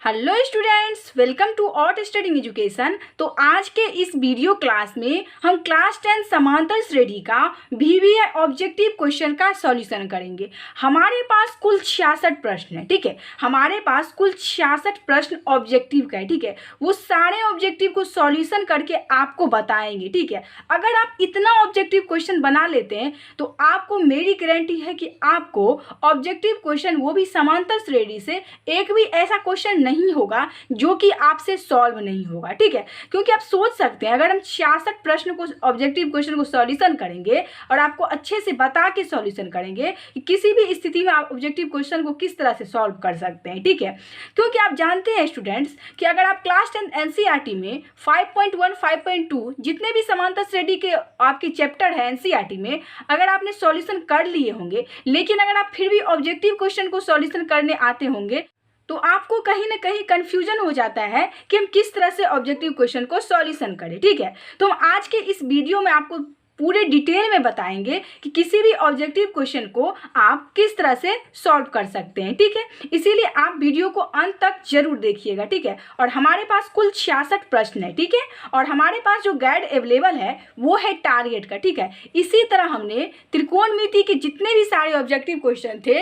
Hello students, welcome to outstanding education. तो आज के इस वीडियो क्लास में हम क्लास 10 समांतर श्रेणी का वीवीए ऑब्जेक्टिव क्वेश्चन का सॉल्यूशन करेंगे। हमारे पास कुल 66 प्रश्न है, ठीक है। हमारे पास कुल 66 प्रश्न ऑब्जेक्टिव का है, ठीक है। वो सारे ऑब्जेक्टिव को सॉल्यूशन करके आपको बताएंगे, ठीक है। अगर आप इतना ऑब्जेक्टिव क्वेश्चन बना लेते हैं तो आपको मेरी गारंटी है कि आपको ऑब्जेक्टिव क्वेश्चन, वो भी समांतर श्रेणी से, एक भी ऐसा क्वेश्चन नहीं होगा जो कि आपसे सॉल्व नहीं होगा, ठीक है। क्योंकि आप सोच सकते हैं, अगर हम 66 प्रश्न को, ऑब्जेक्टिव क्वेश्चन को सॉल्यूशन करेंगे और आपको अच्छे से बता के सॉल्यूशन करेंगे कि किसी भी स्थिति में आप ऑब्जेक्टिव क्वेश्चन को किस तरह से सॉल्व कर सकते हैं, ठीक है। क्योंकि आप जानते हैं स्टूडेंट्स कि अगर आप क्लास 10 एनसीईआरटी में 5.1 5.2 जितने भी समांतर श्रेणी के आपके चैप्टर है एनसीईआरटी में, अगर आपने सॉल्यूशन कर लिए होंगे, लेकिन अगर आप फिर भी ऑब्जेक्टिव क्वेश्चन को सॉल्यूशन करने आते होंगे तो आपको कहीं ना कहीं कंफ्यूजन हो जाता है कि हम किस तरह से ऑब्जेक्टिव क्वेश्चन को सॉल्यूशन करें, ठीक है। तो हम आज के इस वीडियो में आपको पूरे डिटेल में बताएंगे कि किसी भी ऑब्जेक्टिव क्वेश्चन को आप किस तरह से सॉल्व कर सकते हैं, ठीक है। इसीलिए आप वीडियो को अंत तक जरूर देखिएगा, ठीक है। और हमारे पास कुल 66 प्रश्न है, ठीक है। और हमारे पास जो गाइड अवेलेबल है वो है टारगेट का, ठीक है। इसी तरह हमने त्रिकोणमिति के जितने भी सारे ऑब्जेक्टिव क्वेश्चन थे,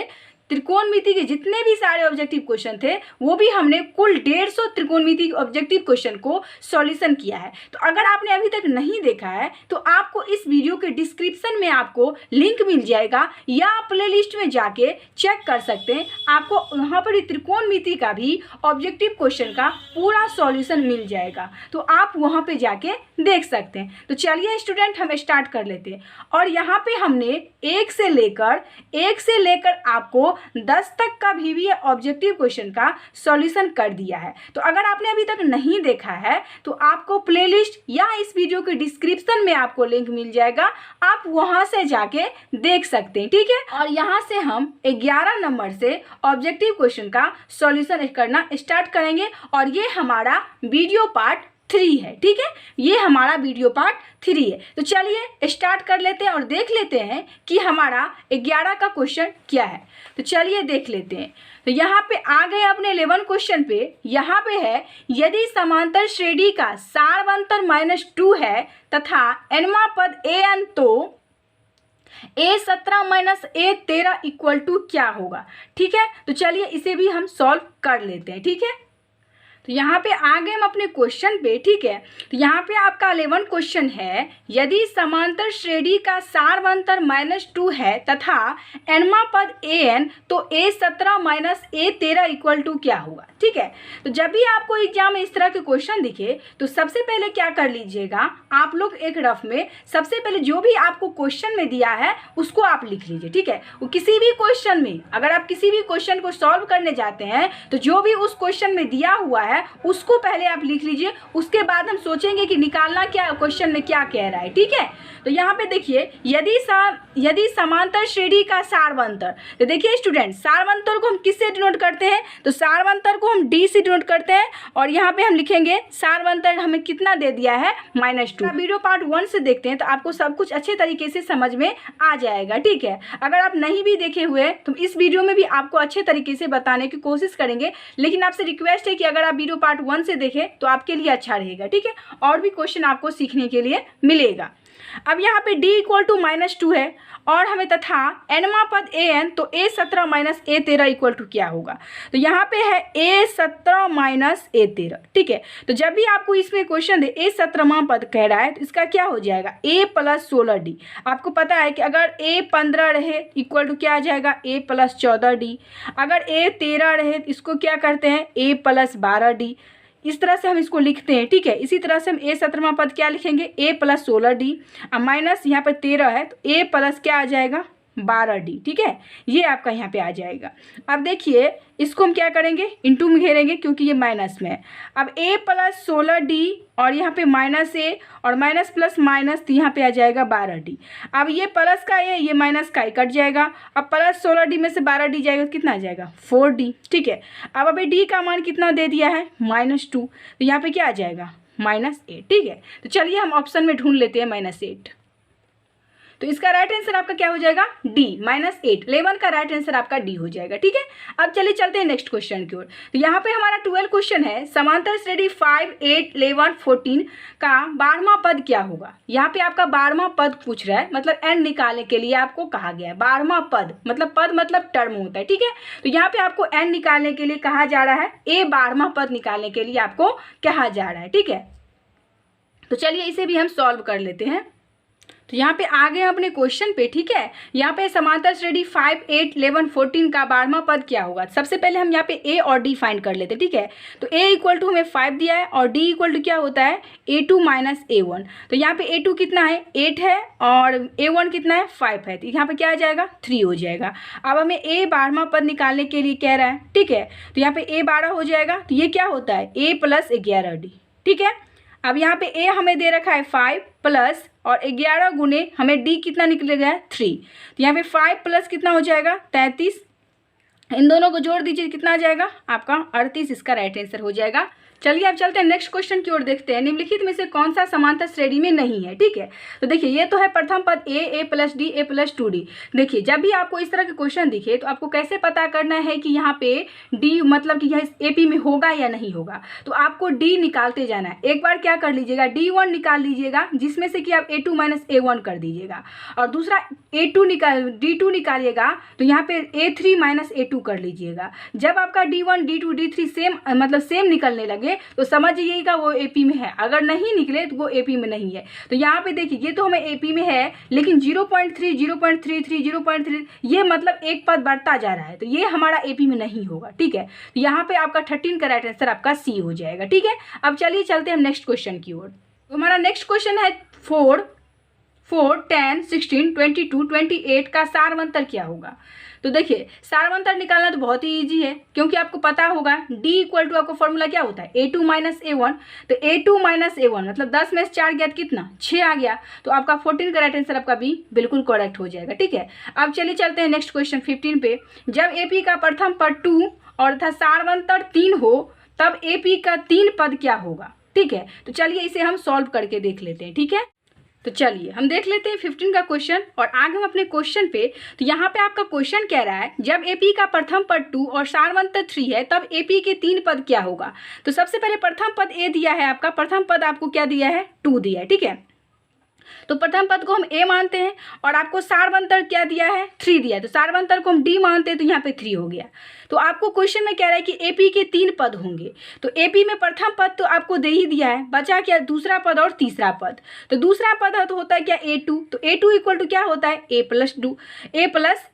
त्रिकोणमिति के जितने भी सारे ऑब्जेक्टिव क्वेश्चन थे, वो भी हमने कुल 150 त्रिकोणमिति ऑब्जेक्टिव क्वेश्चन को सॉल्यूशन किया है। तो अगर आपने अभी तक नहीं देखा है तो आपको इस वीडियो के डिस्क्रिप्शन में आपको लिंक मिल जाएगा, या आप प्लेलिस्ट में जाके चेक कर सकते हैं। आपको वहाँ पर त्रिकोणमिति का भी ऑब्जेक्टिव क्वेश्चन का पूरा सॉल्यूशन मिल जाएगा, तो आप वहाँ पे जाके देख सकते हैं। तो चलिए स्टूडेंट, हम स्टार्ट कर लेते हैं। और यहाँ पे हमने एक से लेकर आपको 10 तक का वीवीए ऑब्जेक्टिव क्वेश्चन का सॉल्यूशन कर दिया है। तो अगर आपने अभी तक नहीं देखा है तो आपको प्लेलिस्ट या इस वीडियो के डिस्क्रिप्शन में आपको लिंक मिल जाएगा, आप वहां से जाके देख सकते हैं, ठीक है। और यहाँ से हम 11 नंबर से ऑब्जेक्टिव क्वेश्चन का सॉल्यूशन करना स्टार्ट करेंगे, और ये हमारा वीडियो पार्ट 3 है, ठीक है। ये हमारा वीडियो पार्ट 3 है। तो चलिए स्टार्ट कर लेते हैं और देख लेते हैं कि हमारा 11 का क्वेश्चन क्या है। तो चलिए देख लेते हैं। तो यहाँ पे आ गए अपने 11 क्वेश्चन पे। यहाँ पे है, यदि समांतर श्रेणी का सारवंतर -2 है तथा nवां पद an, तो a17 - a13 इक्वल टू क्या होगा, ठीक है। तो चलिए इसे भी हम सॉल्व कर लेते हैं, ठीक है। तो यहाँ पे आ गए हम अपने क्वेश्चन पे, ठीक है। तो यहाँ पे आपका 11 क्वेश्चन है, यदि समांतर श्रेणी का सारवंतर -2 है तथा nवां पद an, तो a17 - a13 इक्वल टू क्या होगा, ठीक है। तो जब भी आपको एग्जाम में इस तरह के क्वेश्चन दिखे तो सबसे पहले क्या कर लीजिएगा, आप लोग एक रफ में सबसे पहले जो भी आपको क्वेश्चन में दिया है उसको आप लिख लीजिए, ठीक है। वो किसी भी क्वेश्चन में, अगर आप किसी भी क्वेश्चन को सॉल्व करने जाते हैं तो जो भी उस क्वेश्चन में दिया हुआ है उसको पहले आप लिख लीजिए। उसके बाद हम सोचेंगे कि निकालना क्या क्वेश्चन में क्या कह रहा है, ठीक है। तो यहाँ पे देखिए, यदि समांतर श्रेणी का सारवंतर, तो देखिए स्टूडेंट, सारवंतर को हम किससे डिनोट करते हैं, तो सारवंतर को हम डी से डिनोट करते हैं। और यहाँ पे हम लिखेंगे सारवंतर हमें कितना दे दिया है, -2। वीडियो पार्ट 1 से देखते हैं तो आपको सब कुछ अच्छे तरीके से समझ में आ जाएगा, ठीक है। अगर आप नहीं भी देखे हुए तो इस वीडियो में भी आपको अच्छे तरीके से बताने की कोशिश करेंगे, लेकिन आपसे रिक्वेस्ट है कि अगर आप वीडियो पार्ट 1 से देखें तो आपके लिए अच्छा रहेगा, ठीक है। और भी क्वेश्चन आपको सीखने के लिए मिलेगा। अब यहाँ पे d इक्वल टू -2 है और हमें तथा nवां पद an, तो a17 - a13 इक्वल टू क्या होगा, तो यहाँ पे है a17 - a13, ठीक है। तो जब भी आपको इसमें क्वेश्चन दे a17वां पद कह रहा है तो इसका क्या हो जाएगा, a + 16d। आपको पता है कि अगर a15 रहे इक्वल टू क्या आ जाएगा, a + 14d। अगर a13 रहे तो इसको क्या करते हैं, a + 12d। इस तरह से हम इसको लिखते हैं, ठीक है। इसी तरह से हम a17वां पद क्या लिखेंगे, a + 16d, अब माइनस यहाँ पर 13 है तो a प्लस क्या आ जाएगा, 12d, ठीक है। ये आपका यहाँ पे आ जाएगा। अब देखिए इसको हम क्या करेंगे, इंटू में घेरेंगे क्योंकि ये माइनस में है। अब a + 16d और यहाँ पे -a और माइनस प्लस माइनस, तो यहाँ पे आ जाएगा 12d। अब ये प्लस का ये माइनस का कट जाएगा। अब प्लस 16d में से 12d जाएगा तो कितना आ जाएगा, 4d, ठीक है। अब अभी d का मान कितना दे दिया है, -2, तो यहाँ पे क्या आ जाएगा, -8, ठीक है। तो चलिए हम ऑप्शन में ढूंढ लेते हैं -8। तो इसका राइट आंसर आपका क्या हो जाएगा, डी -8। 11 का राइट आंसर आपका डी हो जाएगा। ठीक है, अब चलिए चलते हैं नेक्स्ट क्वेश्चन की ओर। तो यहाँ पे हमारा 12 क्वेश्चन है, समांतर श्रेणी 5, 8, 11, 14 का 12वां पद क्या होगा। यहाँ पे आपका 12वां पद पूछ रहा है, मतलब एन निकालने के लिए आपको कहा गया है। 12वां पद मतलब टर्म होता है। ठीक है, तो यहाँ पे आपको एन निकालने के लिए कहा जा रहा है, ए 12वां पद निकालने के लिए आपको कहा जा रहा है। ठीक है, तो चलिए इसे भी हम सॉल्व कर लेते हैं। तो यहाँ पे आ गए अपने क्वेश्चन पे। ठीक है, यहाँ पे समांतर श्रेणी 5, 8, 11, 14 का 12वां पद क्या होगा। सबसे पहले हम यहाँ पे ए और डी फाइंड कर लेते हैं। ठीक है, तो ए इक्वल टू हमें 5 दिया है और डी इक्वल टू क्या होता है, A2 - A1। तो यहाँ पे A2 कितना है, 8 है और A1 कितना है, 5 है। तो यहाँ पे क्या आ जाएगा, 3 हो जाएगा। अब हमें ए 12वां पद निकालने के लिए कह रहा है। ठीक है, तो यहाँ पे ए 12 हो जाएगा, तो ये क्या होता है, A + 11D। ठीक है, अब यहाँ पे ए हमें दे रखा है 5 प्लस और 11 गुने हमें डी कितना निकलेगा, 3। तो यहाँ पे 5 प्लस कितना हो जाएगा, 33। इन दोनों को जोड़ दीजिए, कितना आ जाएगा आपका 38। इसका राइट आंसर हो जाएगा। चलिए अब चलते हैं नेक्स्ट क्वेश्चन की ओर, देखते हैं निम्नलिखित में से कौन सा समांतर श्रेणी में नहीं है। ठीक है, तो देखिए ये तो है प्रथम पद a + d a + 2d। देखिए जब भी आपको इस तरह के क्वेश्चन दिखे तो आपको कैसे पता करना है कि यहाँ पे d मतलब कि यह AP में होगा या नहीं होगा। तो आपको d निकालते जाना है। एक बार क्या कर लीजिएगा, D1 निकाल लीजिएगा, जिसमें से कि आप A2 - A1 कर दीजिएगा, और दूसरा D2 निकालिएगा, तो यहाँ पे A3 - A2 कर लीजिएगा। जब आपका D1, D2, D3 सेम निकलने लगे तो समझिएगा वो AP में है, अगर नहीं निकले तो वो AP में नहीं है। तो यहाँ पे देखिए ये तो हमें AP में है, लेकिन 0.3, 0.33, 0.3 ये मतलब एक पद बढ़ता जा रहा है, तो ये हमारा AP में नहीं होगा। ठीक है, तो यहाँ पे आपका 13 का राइट आंसर आपका C हो जाएगा। ठीक है, अब चलिए चलते हैं नेक्स्ट क्वेश्चन की ओर। तो हमारा नेक्स्ट क्वेश्चन है 4, 10, 16, 22, 28 का सारवंतर क्या होगा। तो देखिए सारवंतर निकालना तो बहुत ही इजी है, क्योंकि आपको पता होगा D इक्वल टू आपको फॉर्मूला क्या होता है, A2 - A1। तो A2 - A1 मतलब 10 में से 4 गया तो कितना, 6 आ गया। तो आपका 14 का राइट आंसर आपका B बिल्कुल करेक्ट हो जाएगा। ठीक है, अब चलिए चलते हैं नेक्स्ट क्वेश्चन 15 पे। जब AP का प्रथम पद 2 और तथा सारवंतर 3 हो तब AP का 3 पद क्या होगा। ठीक है, तो चलिए इसे हम सॉल्व करके देख लेते हैं। ठीक है, तो चलिए हम देख लेते हैं 15 का क्वेश्चन और आगे हम अपने क्वेश्चन पे। तो यहाँ पे आपका क्वेश्चन कह रहा है, जब AP का प्रथम पद 2 और सारवंतर 3 है तब AP के 3 पद क्या होगा। तो सबसे पहले प्रथम पद A दिया है, आपका प्रथम पद आपको क्या दिया है, 2 दिया है। ठीक है, तो प्रथम पद को हम A मानते हैं और आपको सारवंतर क्या दिया है, 3 दिया है, तो सारवंतर को हम D मानते हैं, तो यहाँ पे 3 हो गया। तो आपको क्वेश्चन में कह रहा है कि AP के 3 पद होंगे। तो AP में प्रथम पद तो आपको दे ही दिया है, बचा क्या, दूसरा पद और तीसरा पद। तो दूसरा पद तो होता है क्या, A2। तो A2 इक्वल टू क्या होता है, A +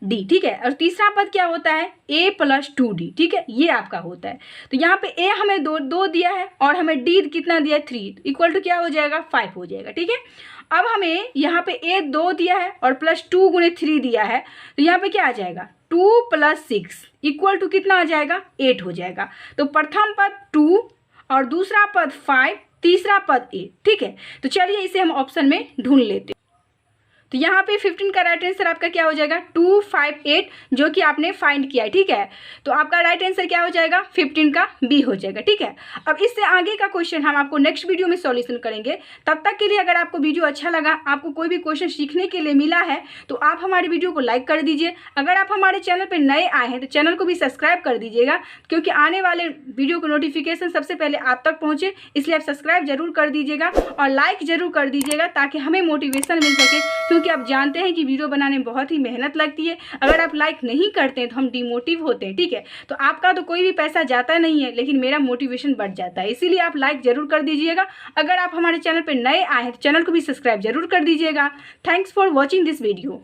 D। ठीक है, और तीसरा पद क्या होता है, A + 2D। ठीक है, ये आपका होता है। तो यहाँ पे A हमें दो दिया है और हमें D कितना दिया है, 3, इक्वल टू क्या हो जाएगा, 5 हो जाएगा। ठीक है, अब हमें यहाँ पे A 2 दिया है और +2 गुणे 3 दिया है, तो यहाँ पे क्या आ जाएगा, 2 + 6 इक्वल टू कितना आ जाएगा, 8 हो जाएगा। तो प्रथम पद 2 और दूसरा पद 5, तीसरा पद 8। ठीक है, तो चलिए इसे हम ऑप्शन में ढूंढ लेते हैं। तो यहाँ पे 15 का राइट आंसर आपका क्या हो जाएगा, 2, 5, 8, जो कि आपने फाइंड किया है। ठीक है, तो आपका राइट आंसर क्या हो जाएगा, 15 का बी हो जाएगा। ठीक है, अब इससे आगे का क्वेश्चन हम आपको नेक्स्ट वीडियो में सॉल्यूशन करेंगे। तब तक के लिए अगर आपको वीडियो अच्छा लगा, आपको कोई भी क्वेश्चन सीखने के लिए मिला है, तो आप हमारे वीडियो को लाइक कर दीजिए। अगर आप हमारे चैनल पर नए आए हैं तो चैनल को भी सब्सक्राइब कर दीजिएगा, क्योंकि आने वाले वीडियो को नोटिफिकेशन सबसे पहले आप तक पहुँचे, इसलिए आप सब्सक्राइब जरूर कर दीजिएगा और लाइक जरूर कर दीजिएगा, ताकि हमें मोटिवेशन मिल सके, क्योंकि आप जानते हैं कि वीडियो बनाने में बहुत ही मेहनत लगती है। अगर आप लाइक नहीं करते हैं तो हम डिमोटिव होते हैं। ठीक है, तो आपका तो कोई भी पैसा जाता नहीं है, लेकिन मेरा मोटिवेशन बढ़ जाता है, इसीलिए आप लाइक जरूर कर दीजिएगा। अगर आप हमारे चैनल पर नए आए हैं तो चैनल को भी सब्सक्राइब जरूर कर दीजिएगा। Thanks for watching this video.